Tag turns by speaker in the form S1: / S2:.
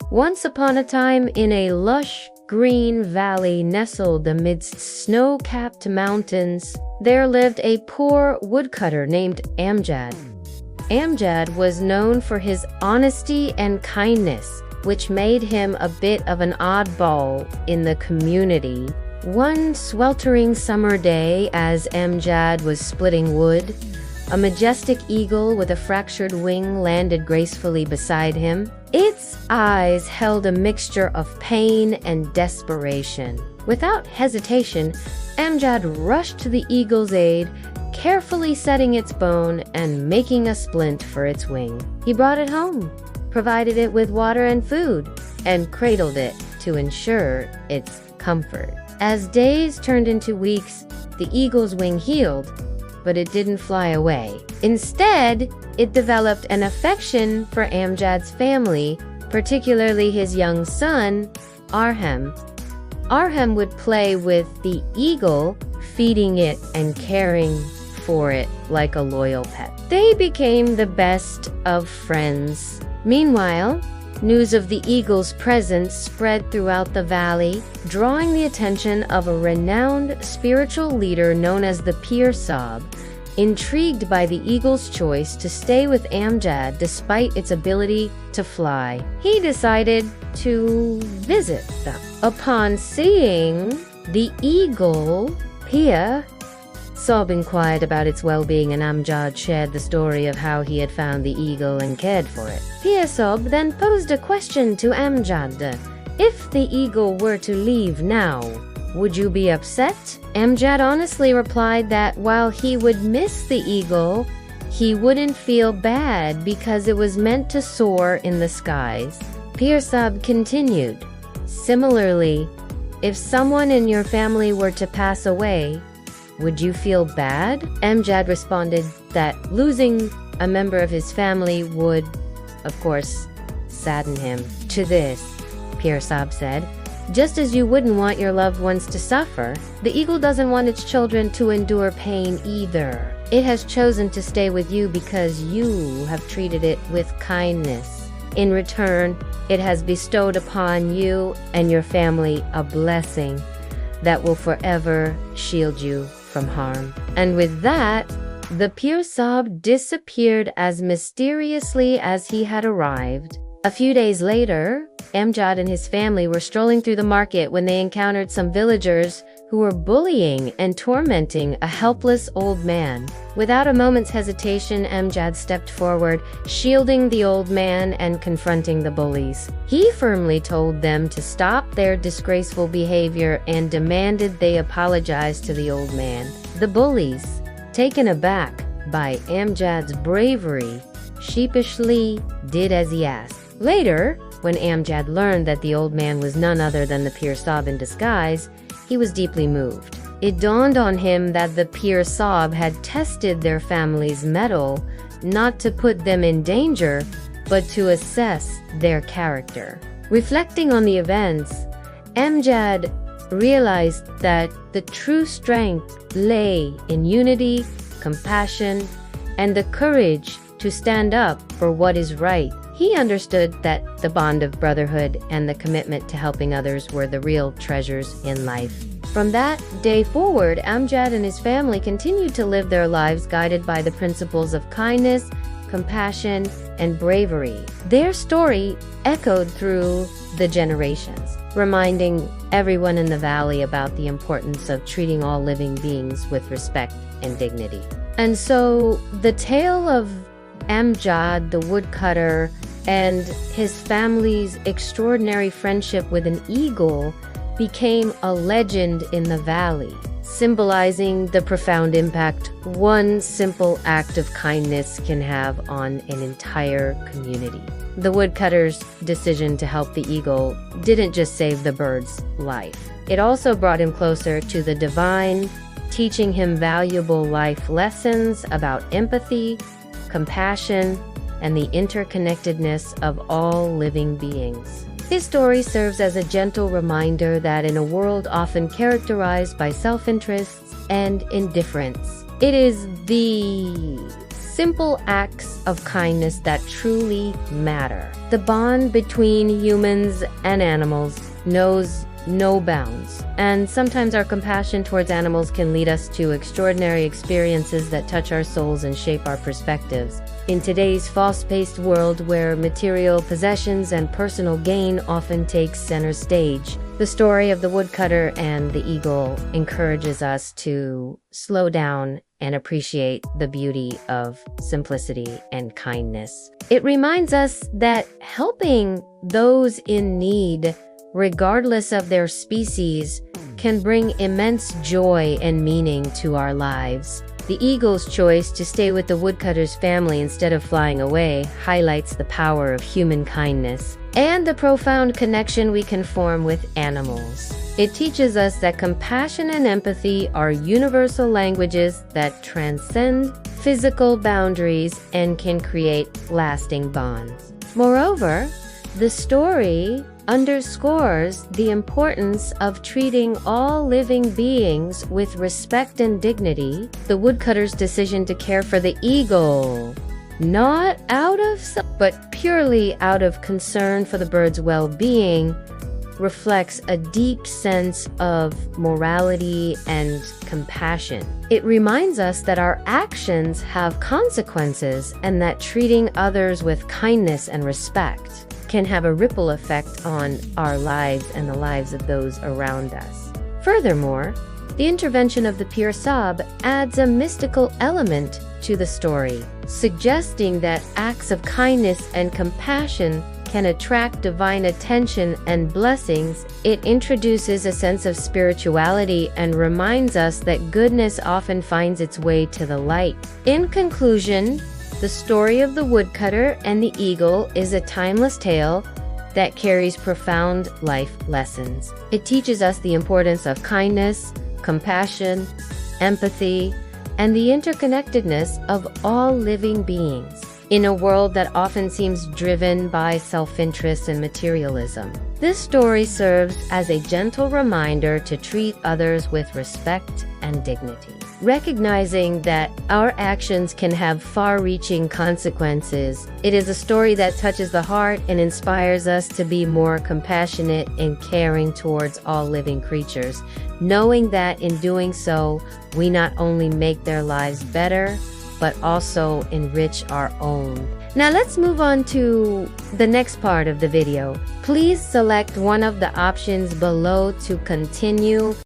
S1: Once upon a time, in a lush green valley nestled amidst snow-capped mountains, there lived a poor woodcutter named Amjad. Amjad was known for his honesty and kindness, which made him a bit of an oddball in the community. One sweltering summer day, as Amjad was splitting wood, a majestic eagle with a fractured wing landed gracefully beside him. Its eyes held a mixture of pain and desperation. Without hesitation, Amjad rushed to the eagle's aid, carefully setting its bone and making a splint for its wing. He brought it home, provided it with water and food, and cradled it to ensure its comfort. As days turned into weeks, the eagle's wing healed, but it didn't fly away. Instead, it developed an affection for Amjad's family, particularly his young son, Arhem. Arhem would play with the eagle, feeding it and caring for it like a loyal pet. They became the best of friends. Meanwhile, news of the eagle's presence spread throughout the valley, drawing the attention of a renowned spiritual leader known as the Pir Sahib. Intrigued by the eagle's choice to stay with Amjad despite its ability to fly, he decided to visit them. Upon seeing the eagle, Pir Sahib inquired about its well-being, and Amjad shared the story of how he had found the eagle and cared for it. Pir Sahib then posed a question to Amjad. If the eagle were to leave now, would you be upset? Amjad honestly replied that while he would miss the eagle, he wouldn't feel bad because it was meant to soar in the skies. Pir Sahib continued, similarly, if someone in your family were to pass away, would you feel bad? Amjad responded that losing a member of his family would, of course, sadden him. To this, Pir Sahib said, just as you wouldn't want your loved ones to suffer, the eagle doesn't want its children to endure pain either. It has chosen to stay with you because you have treated it with kindness. In return, it has bestowed upon you and your family a blessing that will forever shield you from harm. And with that, the Pir Sahib disappeared as mysteriously as he had arrived. A few days later, Amjad and his family were strolling through the market when they encountered some villagers who were bullying and tormenting a helpless old man. Without a moment's hesitation, Amjad stepped forward, shielding the old man and confronting the bullies. He firmly told them to stop their disgraceful behavior and demanded they apologize to the old man. The bullies, taken aback by Amjad's bravery, sheepishly did as he asked. Later, when Amjad learned that the old man was none other than the Pir Sahib in disguise, he was deeply moved. It dawned on him that the Pir Sahib had tested their family's mettle, not to put them in danger, but to assess their character. Reflecting on the events, Amjad realized that the true strength lay in unity, compassion, and the courage to stand up for what is right. He understood that the bond of brotherhood and the commitment to helping others were the real treasures in life. From that day forward, Amjad and his family continued to live their lives guided by the principles of kindness, compassion, and bravery. Their story echoed through the generations, reminding everyone in the valley about the importance of treating all living beings with respect and dignity. And so the tale of Amjad, the woodcutter, and his family's extraordinary friendship with an eagle became a legend in the valley, symbolizing the profound impact one simple act of kindness can have on an entire community. The woodcutter's decision to help the eagle didn't just save the bird's life. It also brought him closer to the divine, teaching him valuable life lessons about empathy, compassion, and the interconnectedness of all living beings. His story serves as a gentle reminder that in a world often characterized by self-interest and indifference, it is the simple acts of kindness that truly matter. The bond between humans and animals knows no bounds, and sometimes our compassion towards animals can lead us to extraordinary experiences that touch our souls and shape our perspectives. In today's fast-paced world where material possessions and personal gain often take center stage, the story of the woodcutter and the eagle encourages us to slow down and appreciate the beauty of simplicity and kindness. It reminds us that helping those in need, regardless of their species, can bring immense joy and meaning to our lives. The eagle's choice to stay with the woodcutter's family instead of flying away highlights the power of human kindness and the profound connection we can form with animals. It teaches us that compassion and empathy are universal languages that transcend physical boundaries and can create lasting bonds. Moreover, the story underscores the importance of treating all living beings with respect and dignity. The woodcutter's decision to care for the eagle, not out of but purely out of concern for the bird's well-being, reflects a deep sense of morality and compassion. It reminds us that our actions have consequences and that treating others with kindness and respect can have a ripple effect on our lives and the lives of those around us. Furthermore, the intervention of the Pir Sab adds a mystical element to the story, suggesting that acts of kindness and compassion can attract divine attention and blessings. It introduces a sense of spirituality and reminds us that goodness often finds its way to the light. In conclusion, the story of the woodcutter and the eagle is a timeless tale that carries profound life lessons. It teaches us the importance of kindness, compassion, empathy, and the interconnectedness of all living beings. In a world that often seems driven by self-interest and materialism, this story serves as a gentle reminder to treat others with respect and dignity. Recognizing that our actions can have far-reaching consequences, it is a story that touches the heart and inspires us to be more compassionate and caring towards all living creatures, knowing that in doing so, we not only make their lives better, but also enrich our own. Now let's move on to the next part of the video. Please select one of the options below to continue.